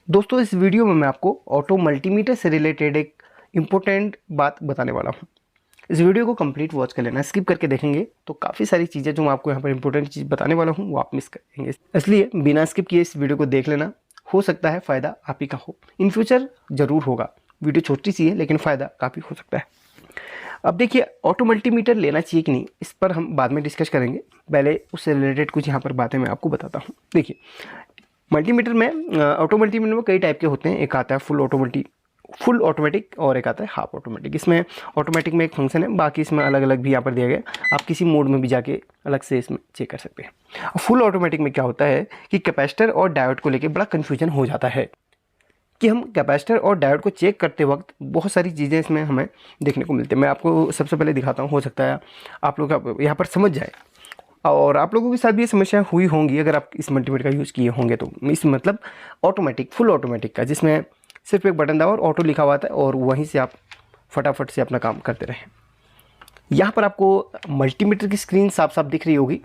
दोस्तों इस वीडियो में मैं आपको ऑटो मल्टीमीटर से रिलेटेड एक इम्पोर्टेंट बात बताने वाला हूँ। इस वीडियो को कंप्लीट वॉच कर लेना, स्किप करके देखेंगे तो काफ़ी सारी चीज़ें जो मैं आपको यहाँ पर इंपॉर्टेंट चीज़ बताने वाला हूँ वो आप मिस करेंगे। इसलिए बिना स्किप किए इस वीडियो को देख लेना, हो सकता है फ़ायदा आप ही का हो, इन फ्यूचर ज़रूर होगा। वीडियो छोटी सी है लेकिन फ़ायदा काफ़ी हो सकता है। अब देखिए, ऑटो मल्टीमीटर लेना चाहिए कि नहीं इस पर हम बाद में डिस्कस करेंगे। पहले उससे रिलेटेड कुछ यहाँ पर बातें मैं आपको बताता हूँ। देखिए, मल्टीमीटर में ऑटो मल्टीमीटर में कई टाइप के होते हैं। एक आता है फुल ऑटोमेटिक और एक आता है हाफ ऑटोमेटिक। इसमें ऑटोमेटिक में एक फंक्शन है, बाकी इसमें अलग अलग भी यहाँ पर दिया गया, आप किसी मोड में भी जाके अलग से इसमें चेक कर सकते हैं। फुल ऑटोमेटिक में क्या होता है कि कैपेसिटर और डायोड को लेके बड़ा कन्फ्यूजन हो जाता है कि हम कैपेसिटर और डायोड को चेक करते वक्त बहुत सारी चीज़ें इसमें हमें देखने को मिलती है। मैं आपको सबसे पहले दिखाता हूँ, हो सकता है आप लोग यहाँ पर समझ जाए और आप लोगों के साथ भी ये समस्या हुई होंगी अगर आप इस मल्टीमीटर का यूज़ किए होंगे तो। इस मतलब ऑटोमेटिक, फुल ऑटोमेटिक का, जिसमें सिर्फ एक बटन दबाओ और ऑटो लिखा हुआ था और वहीं से आप फटाफट से अपना काम करते रहें। यहाँ पर आपको मल्टीमीटर की स्क्रीन साफ साफ दिख रही होगी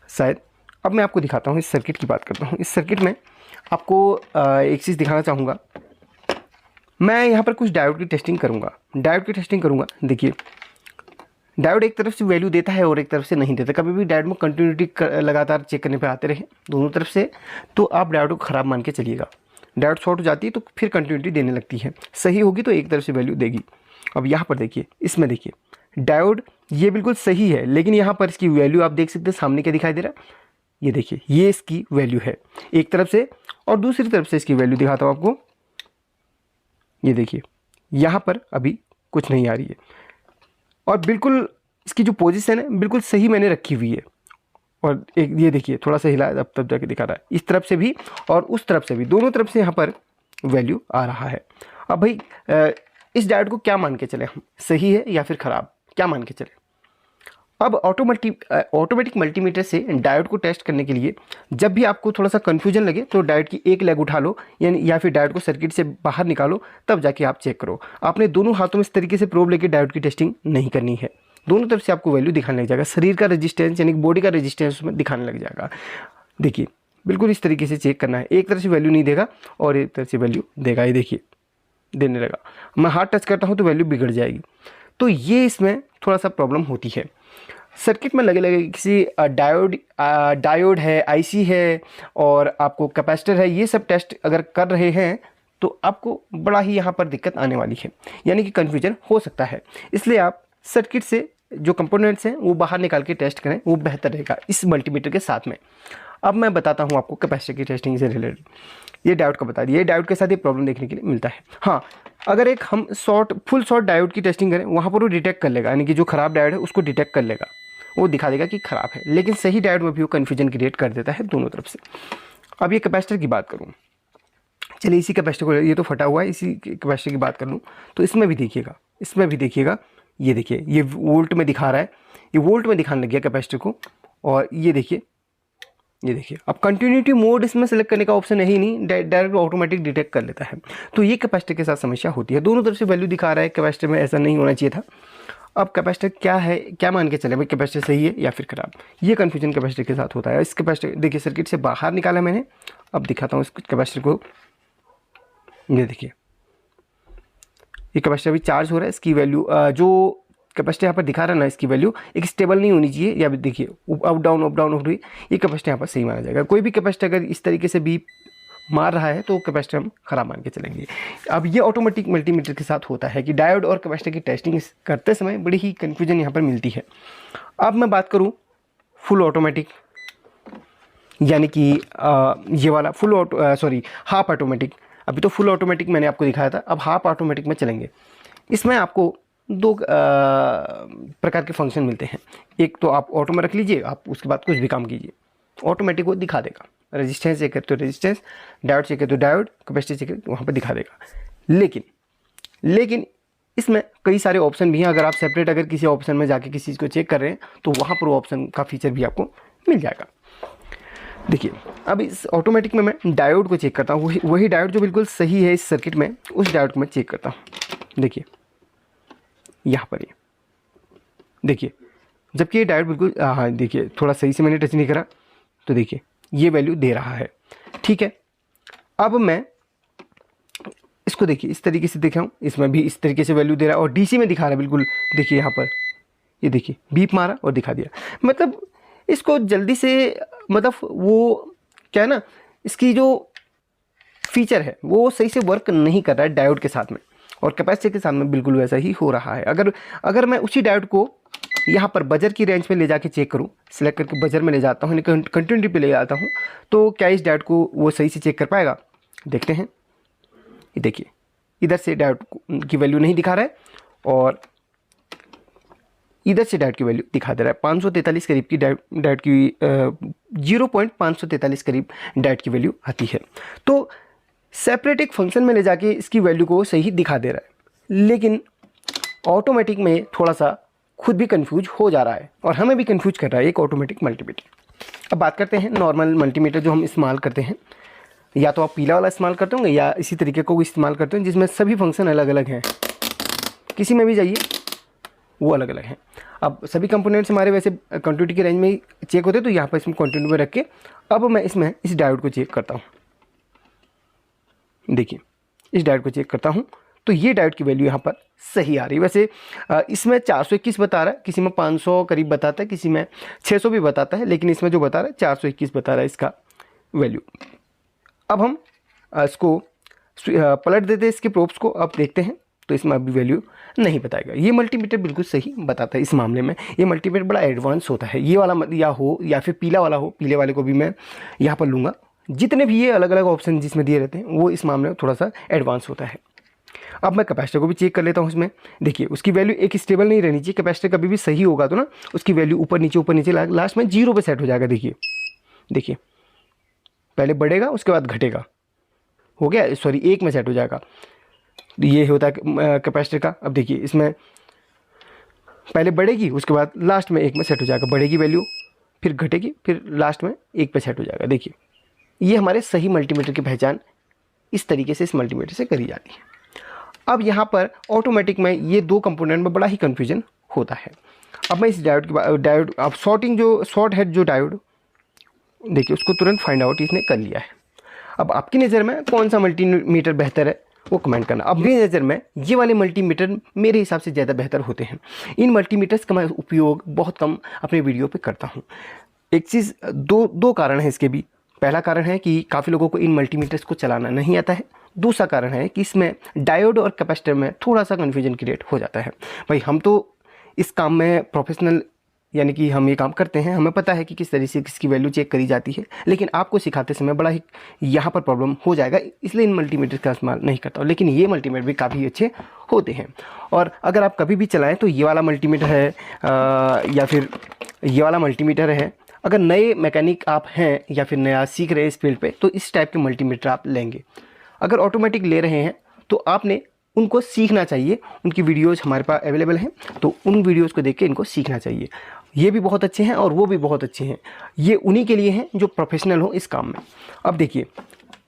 शायद। अब मैं आपको दिखाता हूँ, इस सर्किट की बात करता हूँ। इस सर्किट में आपको एक चीज़ दिखाना चाहूँगा। मैं यहाँ पर कुछ डायोड की टेस्टिंग करूँगा। देखिए, डायोड एक तरफ से वैल्यू देता है और एक तरफ से नहीं देता। कभी भी डायोड में कंटिन्यूटी लगातार चेक करने पे आते रहे दोनों तरफ से, तो आप डायोड को ख़राब मान के चलिएगा। डायोड शॉर्ट हो जाती है तो फिर कंटिन्यूटी देने लगती है, सही होगी तो एक तरफ से वैल्यू देगी। अब यहाँ पर देखिए, इसमें देखिए डायोड ये बिल्कुल सही है, लेकिन यहाँ पर इसकी वैल्यू आप देख सकते हैं सामने क्या दिखाई दे रहा है। ये देखिए, ये इसकी वैल्यू है एक तरफ से, और दूसरी तरफ से इसकी वैल्यू दिखाता हूँ आपको। ये देखिए, यहाँ पर अभी कुछ नहीं आ रही है और बिल्कुल इसकी जो पोजीशन है बिल्कुल सही मैंने रखी हुई है। और एक ये देखिए, थोड़ा सा हिला अब तब जाके दिखा रहा है, इस तरफ से भी और उस तरफ से भी, दोनों तरफ से यहाँ पर वैल्यू आ रहा है। अब भाई इस डायोड को क्या मान के चले हम, सही है या फिर ख़राब, क्या मान के चले। अब ऑटोमेटिक मल्टीमीटर से डायोड को टेस्ट करने के लिए जब भी आपको थोड़ा सा कन्फ्यूजन लगे तो डायोड की एक लेग उठा लो, यानी या फिर डायोड को सर्किट से बाहर निकालो, तब जाके आप चेक करो। आपने दोनों हाथों में इस तरीके से प्रोब लेके डायोड की टेस्टिंग नहीं करनी है। दोनों तरफ से आपको वैल्यू दिखाने लग जाएगा, शरीर का रेजिस्टेंस यानी बॉडी का रेजिस्टेंस उसमें दिखाने लग जाएगा। देखिए, बिल्कुल इस तरीके से चेक करना है। एक तरफ से वैल्यू नहीं देगा और एक तरफ से वैल्यू देगा। ये देखिए, देने लगा। मैं हाथ टच करता हूँ तो वैल्यू बिगड़ जाएगी। तो ये इसमें थोड़ा सा प्रॉब्लम होती है। सर्किट में लगे लगे किसी डायोड है, आईसी है और आपको कैपेसिटर है, ये सब टेस्ट अगर कर रहे हैं तो आपको बड़ा ही यहाँ पर दिक्कत आने वाली है, यानी कि कन्फ्यूजन हो सकता है। इसलिए आप सर्किट से जो कंपोनेंट्स हैं वो बाहर निकाल के टेस्ट करें, वो बेहतर रहेगा इस मल्टीमीटर के साथ में। अब मैं बताता हूँ आपको कैपेसिटर की टेस्टिंग से रिलेटेड। ये डायोड का बता दिया, ये डायोड के साथ ये प्रॉब्लम देखने के लिए मिलता है। हाँ, अगर एक हम फुल शॉर्ट डायोड की टेस्टिंग करें, वहाँ पर वो डिटेक्ट कर लेगा, यानी कि जो ख़राब डायोड है उसको डिटेक्ट कर लेगा, वो दिखा देगा कि ख़राब है। लेकिन सही डायोड में भी वो कन्फ्यूजन क्रिएट कर देता है दोनों तरफ से। अब ये कैपेसिटर की बात करूँ, चलिए इसी कैपेसिटर को, ये तो फटा हुआ है, इसी कैपेसिटर की बात कर लूँ तो इसमें भी देखिएगा, ये देखिए, ये वोल्ट में दिखा रहा है, ये वोल्ट में दिखाने लग गया कैपेसिटर को। और ये देखिए, अब कंटिन्यूटी मोड इसमें सेलेक्ट करने का ऑप्शन है ही नहीं, डायरेक्ट ऑटोमेटिक डिटेक्ट कर लेता है। तो ये कैपेसिटर के साथ समस्या होती है, दोनों तरफ से वैल्यू दिखा रहा है कैपेसिटर में, ऐसा नहीं होना चाहिए था। अब कैपेसिटर क्या है, क्या मान के चले भाई, कैपेसिटर सही है या फिर खराब, ये कन्फ्यूजन कैपेसिटर के साथ होता है। इस कैपेसिटर देखिए, सर्किट से बाहर निकाला मैंने, अब दिखाता हूँ इस कैपेसिटर को। ये देखिए, ये कैपेसिटर अभी चार्ज हो रहा है, इसकी वैल्यू जो कैपेसिटर यहाँ पर दिखा रहा है ना, इसकी वैल्यू एक स्टेबल नहीं होनी चाहिए, या देखिए अप डाउन हो रही है, ये कैपेसिटर यहाँ पर सही माना जाएगा। कोई भी कैपेसिटर अगर इस तरीके से भी मार रहा है तो कैपेसिटर हम खराब मान के चलेंगे। अब ये ऑटोमेटिक मल्टीमीटर के साथ होता है कि डायोड और कैपेसिटर की टेस्टिंग करते समय बड़ी ही कन्फ्यूजन यहाँ पर मिलती है। अब मैं बात करूँ फुल ऑटोमेटिक, यानी कि ये वाला हाफ ऑटोमेटिक। अभी तो फुल ऑटोमेटिक मैंने आपको दिखाया था, अब हाफ ऑटोमेटिक में चलेंगे। इसमें आपको दो प्रकार के फंक्शन मिलते हैं। एक तो आप ऑटो में रख लीजिए, आप उसके बाद कुछ भी काम कीजिए, ऑटोमेटिक वो दिखा देगा। रेजिस्टेंस चेक करे तो रेजिस्टेंस, डायोड चेक करे तो डायोड, कैपेसिटर चेक करे तो वहाँ पर दिखा देगा। लेकिन इसमें कई सारे ऑप्शन भी हैं। अगर आप सेपरेट अगर किसी ऑप्शन में जाके किसी चीज़ को चेक कर रहे हैं तो वहाँ पर वो ऑप्शन का फीचर भी आपको मिल जाएगा। देखिए, अब इस ऑटोमेटिक में मैं डायोड को चेक करता हूँ, वही डायोड जो बिल्कुल सही है इस सर्किट में, उस डायोड को मैं चेक करता हूँ। देखिए यहाँ पर, ये देखिए, जबकि ये डायोड बिल्कुल, हाँ देखिए, थोड़ा सही से मैंने टच नहीं करा तो देखिए ये वैल्यू दे रहा है, ठीक है। अब मैं इसको देखिए इस तरीके से दिखाऊँ, इसमें भी इस तरीके से वैल्यू दे रहा है और डीसी में दिखा रहा है बिल्कुल। देखिए यहाँ पर ये देखिए बीप मारा और दिखा दिया। मतलब इसको जल्दी से मतलब वो क्या है ना, इसकी जो फीचर है वो सही से वर्क नहीं कर रहा है डायोड के साथ में, और कैपेसिटर के साथ में बिल्कुल वैसा ही हो रहा है। अगर मैं उसी डायोड को यहाँ पर बजर की रेंज में ले जाके चेक करूँ, सिलेक्ट करके बजर में ले जाता हूँ, कंटिन्यूटी पे ले जाता हूँ, तो क्या इस डायोड को वो सही से चेक कर पाएगा? देखते हैं। ये देखिए इधर से डायोड की वैल्यू नहीं दिखा रहा है और इधर से डायोड की वैल्यू दिखा दे रहा है। 543 करीब की डायोड की 0.543 करीब डायोड की वैल्यू आती है। तो सेपरेट एक फंक्शन में ले जाके इसकी वैल्यू को सही दिखा दे रहा है, लेकिन ऑटोमेटिक में थोड़ा सा खुद भी कंफ्यूज हो जा रहा है और हमें भी कंफ्यूज कर रहा है एक ऑटोमेटिक मल्टीमीटर। अब बात करते हैं नॉर्मल मल्टीमीटर जो हम इस्तेमाल करते हैं। या तो आप पीला वाला इस्तेमाल करते होंगे या इसी तरीके को इस्तेमाल करते हैं जिसमें सभी फंक्शन अलग अलग हैं। किसी में भी जाइए वो अलग अलग हैं। अब सभी कंपोनेंट्स हमारे वैसे कंटिन्यूटी की रेंज में ही चेक होते हैं, तो यहाँ पर इसमें कंटिन्यू में रख के अब मैं इसमें इस डायोड को चेक करता हूँ। देखिए इस डायोड को चेक करता हूँ तो ये डायोड की वैल्यू यहाँ पर सही आ रही है। वैसे इसमें 421 बता रहा है, किसी में 500 करीब बताता है, किसी में 600 भी बताता है, लेकिन इसमें जो बता रहा है 421 बता रहा है इसका वैल्यू। अब हम इसको पलट देते हैं इसके प्रोब्स को, अब देखते हैं तो इसमें अभी वैल्यू नहीं बताएगा। ये मल्टीमीटर बिल्कुल सही बताता है। इस मामले में ये मल्टीमीटर बड़ा एडवांस होता है। ये वाला या हो या फिर पीला वाला हो, पीले वाले को भी मैं यहाँ पर लूँगा। जितने भी ये अलग अलग ऑप्शन जिसमें दिए रहते हैं वो इस मामले में थोड़ा सा एडवांस होता है। अब मैं कैपेसिटर को भी चेक कर लेता हूँ इसमें। देखिए उसकी वैल्यू एक स्टेबल नहीं रहनी चाहिए। कैपेसिटर कभी भी सही होगा तो ना उसकी वैल्यू ऊपर नीचे लास्ट में 0 पे सेट हो जाएगा। देखिए पहले बढ़ेगा उसके बाद घटेगा, हो गया, सॉरी 1 में सेट हो जाएगा। ये होता है कैपेसिटर का। अब देखिए इसमें पहले बढ़ेगी उसके बाद लास्ट में 1 में सेट हो जाएगा, बढ़ेगी वैल्यू फिर घटेगी फिर लास्ट में 1 पे सेट हो जाएगा। देखिए ये हमारे सही मल्टीमीटर की पहचान इस तरीके से इस मल्टीमीटर से करी जाती है। अब यहाँ पर ऑटोमेटिक में ये दो कंपोनेंट में बड़ा ही कन्फ्यूजन होता है। अब मैं इस डायोड अब शॉर्ट हेड जो डायोड देखिए उसको तुरंत फाइंड आउट इसने कर लिया है। अब आपकी नज़र में कौन सा मल्टीमीटर बेहतर है वो कमेंट करना। अब मेरी नज़र में ये वाले मल्टीमीटर मेरे हिसाब से ज़्यादा बेहतर होते हैं। इन मल्टीमीटर्स का मैं उपयोग बहुत कम अपने वीडियो पे करता हूँ। एक चीज़ दो कारण है इसके भी। पहला कारण है कि काफ़ी लोगों को इन मल्टीमीटर्स को चलाना नहीं आता है। दूसरा कारण है कि इसमें डायोड और कैपेसिटर में थोड़ा सा कन्फ्यूजन क्रिएट हो जाता है। भाई हम तो इस काम में प्रोफेशनल यानी कि हम ये काम करते हैं, हमें पता है कि किस तरीके से किसकी वैल्यू चेक करी जाती है, लेकिन आपको सिखाते समय बड़ा ही यहाँ पर प्रॉब्लम हो जाएगा, इसलिए इन मल्टीमीटर का इस्तेमाल नहीं करता हूँ। लेकिन ये मल्टीमीटर भी काफ़ी अच्छे होते हैं और अगर आप कभी भी चलाएँ तो ये वाला मल्टीमीटर है या फिर ये वाला मल्टीमीटर है। अगर नए मैकेनिक आप हैं या फिर नया सीख रहे हैं इस फील्ड पर, तो इस टाइप के मल्टीमीटर आप लेंगे। अगर ऑटोमेटिक ले रहे हैं तो आपने उनको सीखना चाहिए। उनकी वीडियोज़ हमारे पास अवेलेबल हैं, तो उन वीडियोज़ को देख के इनको सीखना चाहिए। ये भी बहुत अच्छे हैं और वो भी बहुत अच्छे हैं। ये उन्हीं के लिए हैं जो प्रोफेशनल हो इस काम में। अब देखिए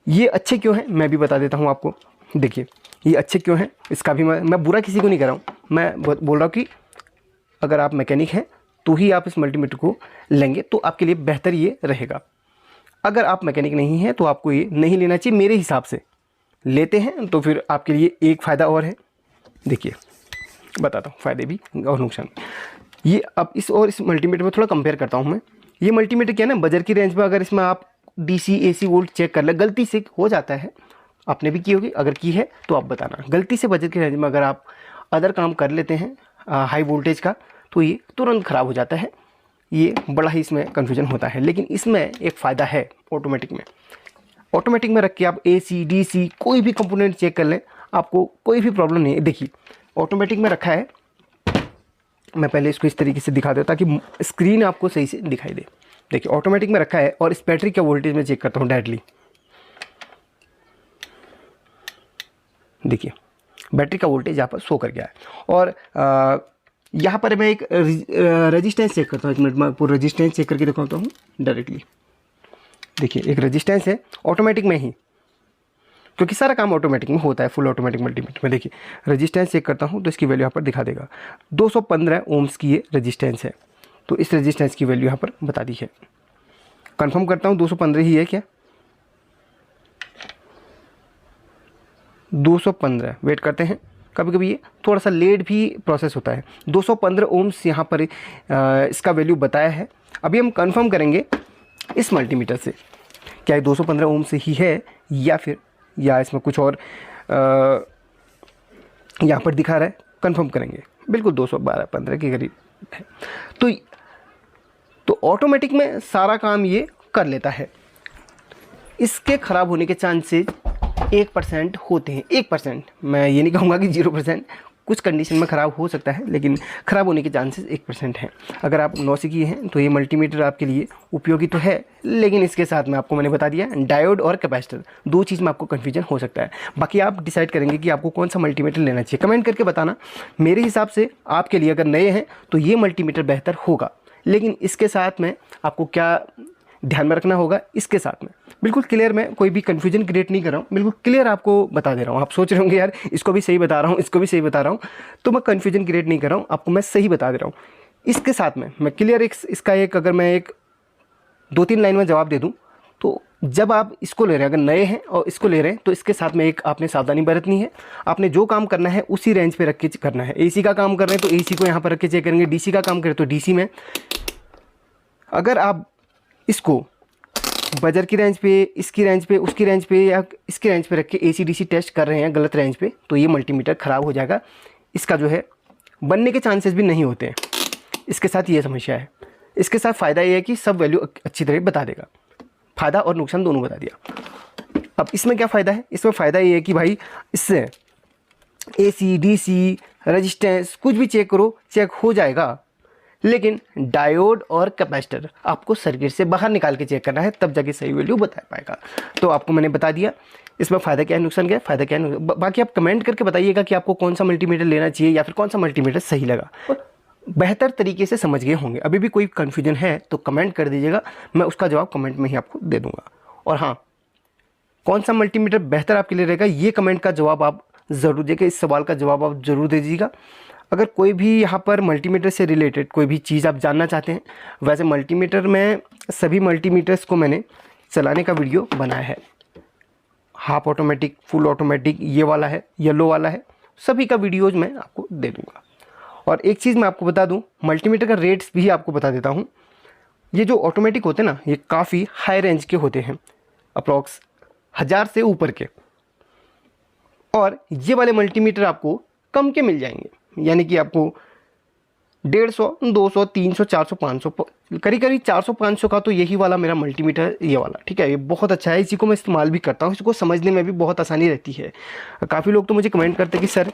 ये अच्छे क्यों हैं मैं भी बता देता हूँ आपको। देखिए ये अच्छे क्यों हैं इसका भी मैं बुरा किसी को नहीं कर रहा हूँ। मैं बोल रहा हूँ कि अगर आप मैकेनिक हैं तो ही आप इस मल्टीमीटर को लेंगे तो आपके लिए बेहतर ये रहेगा। अगर आप मैकेनिक नहीं हैं तो आपको ये नहीं लेना चाहिए मेरे हिसाब से। लेते हैं तो फिर आपके लिए एक फ़ायदा और है। देखिए बताता हूँ फ़ायदे भी और नुकसान। ये अब इस मल्टीमीटर में थोड़ा कंपेयर करता हूँ मैं। ये मल्टीमीटर क्या है ना, बजर की रेंज में अगर इसमें आप DC AC वोल्ट चेक कर ले, गलती से हो जाता है, आपने भी की होगी, अगर की है तो आप बताना। गलती से बजर की रेंज में अगर आप अदर काम कर लेते हैं हाई वोल्टेज का तो ये तुरंत ख़राब हो जाता है। ये बड़ा ही इसमें कन्फ्यूजन होता है। लेकिन इसमें एक फ़ायदा है ऑटोमेटिक में रख के आप AC DC कोई भी कंपोनेंट चेक कर लें, आपको कोई भी प्रॉब्लम नहीं है। देखिए ऑटोमेटिक में रखा है। मैं पहले इसको इस तरीके से दिखा देता ताकि स्क्रीन आपको सही से दिखाई दे। देखिए ऑटोमेटिक में रखा है और इस बैटरी का वोल्टेज मैं चेक करता हूँ डायरेक्टली। देखिए बैटरी का वोल्टेज यहाँ पर शो कर गया है और यहाँ पर मैं एक रेजिस्टेंस चेक करता हूँ। 1 मिनट में पूरा रेजिस्टेंस चेक करके दिखाता हूँ डायरेक्टली। देखिए एक रेजिस्टेंस है ऑटोमेटिक में ही, क्योंकि सारा काम ऑटोमेटिक में होता है फुल ऑटोमेटिक मल्टीमीटर में। देखिए रेजिस्टेंस चेक करता हूँ तो इसकी वैल्यू यहाँ पर दिखा देगा 215 ओम्स की ये रेजिस्टेंस है। तो इस रेजिस्टेंस की वैल्यू यहाँ पर बता दी है। कंफर्म करता हूँ 215 ही है क्या। 215, वेट करते हैं, कभी कभी ये थोड़ा सा लेट भी प्रोसेस होता है। 215 ओम्स यहाँ पर इसका वैल्यू बताया है। अभी हम कंफर्म करेंगे इस मल्टीमीटर से क्या ये 215 ओम से ही है या इसमें कुछ और यहाँ पर दिखा रहा है। कंफर्म करेंगे, बिल्कुल 212-15 के करीब है। तो ऑटोमेटिक में सारा काम ये कर लेता है। इसके ख़राब होने के चांसेस 1% होते हैं। 1%, मैं ये नहीं कहूँगा कि 0%, कुछ कंडीशन में ख़राब हो सकता है, लेकिन ख़राब होने के चांसेस 1% हैं। अगर आप नौसिखिए हैं तो ये मल्टीमीटर आपके लिए उपयोगी तो है, लेकिन इसके साथ में आपको मैंने बता दिया डायोड और कैपेसिटर, दो चीज़ में आपको कन्फ्यूजन हो सकता है। बाकी आप डिसाइड करेंगे कि आपको कौन सा मल्टीमीटर लेना चाहिए, कमेंट करके बताना। मेरे हिसाब से आपके लिए अगर नए हैं तो ये मल्टीमीटर बेहतर होगा, लेकिन इसके साथ में आपको क्या ध्यान में रखना होगा, इसके साथ में बिल्कुल क्लियर, मैं कोई भी कन्फ्यूजन क्रिएट नहीं कर रहा हूँ, बिल्कुल क्लियर आपको बता दे रहा हूँ। आप सोच रहे होंगे यार इसको भी सही बता रहा हूँ, इसको भी सही बता रहा हूँ, तो मैं कन्फ्यूजन क्रिएट नहीं कर रहा हूँ, आपको मैं सही बता दे रहा हूँ। इसके साथ में मैं क्लियर इसका अगर मैं 2-3 लाइन में जवाब दे दूँ, तो जब आप इसको ले रहे हैं, अगर नए हैं और इसको ले रहे हैं, तो इसके साथ में आपने सावधानी बरतनी है। आपने जो काम करना है उसी रेंज पे रख के करना है। AC का काम कर रहे हैं तो AC को यहाँ पर रख के चेक करेंगे, DC का काम करें तो DC में। अगर आप इसको बजर की रेंज पे, इसकी रेंज पे, उसकी रेंज पे या इसकी रेंज पे रख के AC DC टेस्ट कर रहे हैं गलत रेंज पे, तो ये मल्टीमीटर ख़राब हो जाएगा। इसका बनने के चांसेस भी नहीं होते हैं। इसके साथ ये समस्या है। इसके साथ फ़ायदा ये है कि सब वैल्यू अच्छी तरह बता देगा, फ़ायदा और नुकसान दोनों बता दिया। अब इसमें क्या फ़ायदा है? इसमें फ़ायदा ये है कि भाई इससे AC DC रेजिस्टेंस कुछ भी चेक करो, चेक हो जाएगा, लेकिन डायोड और कैपेसिटर आपको सर्किट से बाहर निकाल के चेक करना है, तब जाके सही वैल्यू बता पाएगा। तो आपको मैंने बता दिया इसमें फ़ायदा क्या है, नुकसान क्या है, फ़ायदा क्या है। बाकी आप कमेंट करके बताइएगा कि आपको कौन सा मल्टीमीटर लेना चाहिए या फिर कौन सा मल्टीमीटर सही लगा। बेहतर तरीके से समझ गए होंगे। अभी भी कोई कन्फ्यूजन है तो कमेंट कर दीजिएगा, मैं उसका जवाब कमेंट में ही आपको दे दूँगा। और हाँ, कौन सा मल्टीमीटर बेहतर आपके लिए रहेगा, ये कमेंट का जवाब आप ज़रूर देगा, इस सवाल का जवाब आप ज़रूर दे दीजिएगा। अगर कोई भी यहाँ पर मल्टीमीटर से रिलेटेड कोई भी चीज़ आप जानना चाहते हैं, वैसे मल्टीमीटर में सभी मल्टीमीटर्स को मैंने चलाने का वीडियो बनाया है। हाफ ऑटोमेटिक, फुल ऑटोमेटिक, ये वाला है, येलो वाला है, सभी का वीडियोज मैं आपको दे दूँगा। और एक चीज़ मैं आपको बता दूँ, मल्टीमीटर का रेट्स भी आपको बता देता हूँ। ये जो ऑटोमेटिक होते हैं ना, ये काफ़ी हाई रेंज के होते हैं, अप्रॉक्स 1000 से ऊपर के। और ये वाले मल्टीमीटर आपको कम के मिल जाएंगे, यानी कि आपको 150, 200, 300, 400, 500, करीब 400-500 का तो यही वाला मेरा मल्टीमीटर, ये वाला, ठीक है। ये बहुत अच्छा है, इसी को मैं इस्तेमाल भी करता हूँ, इसको समझने में भी बहुत आसानी रहती है। काफ़ी लोग तो मुझे कमेंट करते हैं कि सर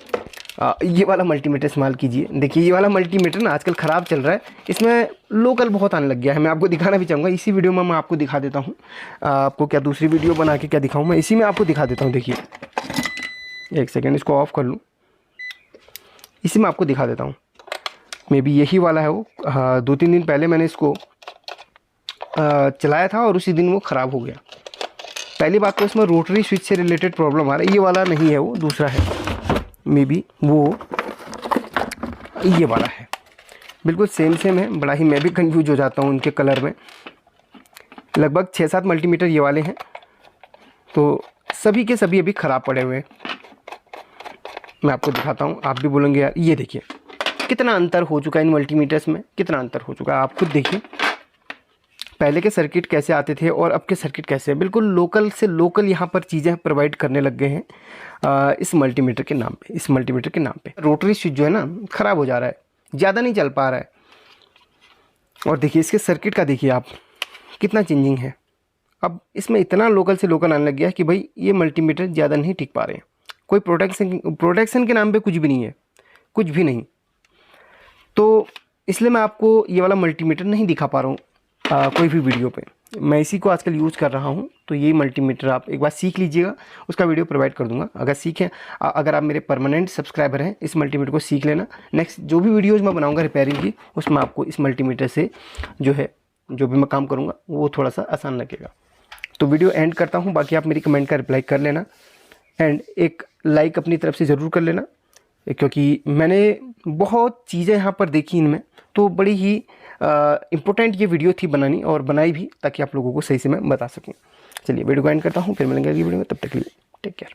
ये वाला मल्टीमीटर इस्तेमाल कीजिए। देखिए ये वाला मल्टीमीटर ना आजकल ख़राब चल रहा है, इसमें लोकल बहुत आने लग गया है। मैं आपको दिखाना भी चाहूँगा, इसी वीडियो में मैं आपको दिखा देता हूँ। आपको क्या दूसरी वीडियो बना के क्या दिखाऊँ, मैं इसी में आपको दिखा देता हूँ। देखिए एक सेकेंड, इसको ऑफ कर लूँ, इसी में आपको दिखा देता हूँ। मे बी यही वाला है वो। 2-3 दिन पहले मैंने इसको चलाया था और उसी दिन वो ख़राब हो गया। पहली बात तो इसमें रोटरी स्विच से रिलेटेड प्रॉब्लम आ रहा है। ये वाला नहीं है, वो दूसरा है, मे बी वो ये वाला है। बिल्कुल सेम है, बड़ा ही मैं भी कंफ्यूज हो जाता हूँ उनके कलर में। लगभग 6-7 मल्टीमीटर ये वाले हैं, तो सभी के सभी अभी ख़राब पड़े हुए हैं। मैं आपको दिखाता हूँ, आप भी बोलेंगे यार ये देखिए कितना अंतर हो चुका है इन मल्टीमीटर्स में, कितना अंतर हो चुका है। आप खुद देखिए पहले के सर्किट कैसे आते थे और अब के सर्किट कैसे हैं। बिल्कुल लोकल से लोकल यहाँ पर चीज़ें प्रोवाइड करने लग गए हैं इस मल्टीमीटर के नाम पे। इस मल्टीमीटर के नाम पे रोटरी स्विच जो है ना ख़राब हो जा रहा है, ज़्यादा नहीं चल पा रहा है। और देखिए इसके सर्किट का देखिए आप कितना चेंजिंग है। अब इसमें इतना लोकल से लोकल आने लग गया है कि भाई ये मल्टीमीटर ज़्यादा नहीं टिक पा रहे हैं। कोई प्रोटेक्शन के नाम पे कुछ भी नहीं है, कुछ भी नहीं। तो इसलिए मैं आपको ये वाला मल्टीमीटर नहीं दिखा पा रहा हूँ कोई भी वीडियो पे। मैं इसी को आजकल यूज़ कर रहा हूँ। तो ये मल्टीमीटर आप एक बार सीख लीजिएगा, उसका वीडियो प्रोवाइड कर दूंगा। अगर सीखें, अगर आप मेरे परमानेंट सब्सक्राइबर हैं, इस मल्टीमीटर को सीख लेना। नेक्स्ट जो भी वीडियोज़ मैं बनाऊँगा रिपेयरिंग की, उसमें आपको इस मल्टीमीटर से जो भी मैं काम करूँगा वो थोड़ा सा आसान लगेगा। तो वीडियो एंड करता हूँ। बाकी आप मेरी कमेंट का रिप्लाई कर लेना एंड एक लाइक अपनी तरफ से ज़रूर कर लेना, क्योंकि मैंने बहुत चीज़ें यहाँ पर देखी इनमें, तो बड़ी ही इम्पोर्टेंट ये वीडियो थी बनानी, और बनाई भी ताकि आप लोगों को सही से मैं बता सकूँ। चलिए वीडियो को एंड करता हूँ, फिर मिलेंगे अगली वीडियो में। तब तक के लिए टेक केयर।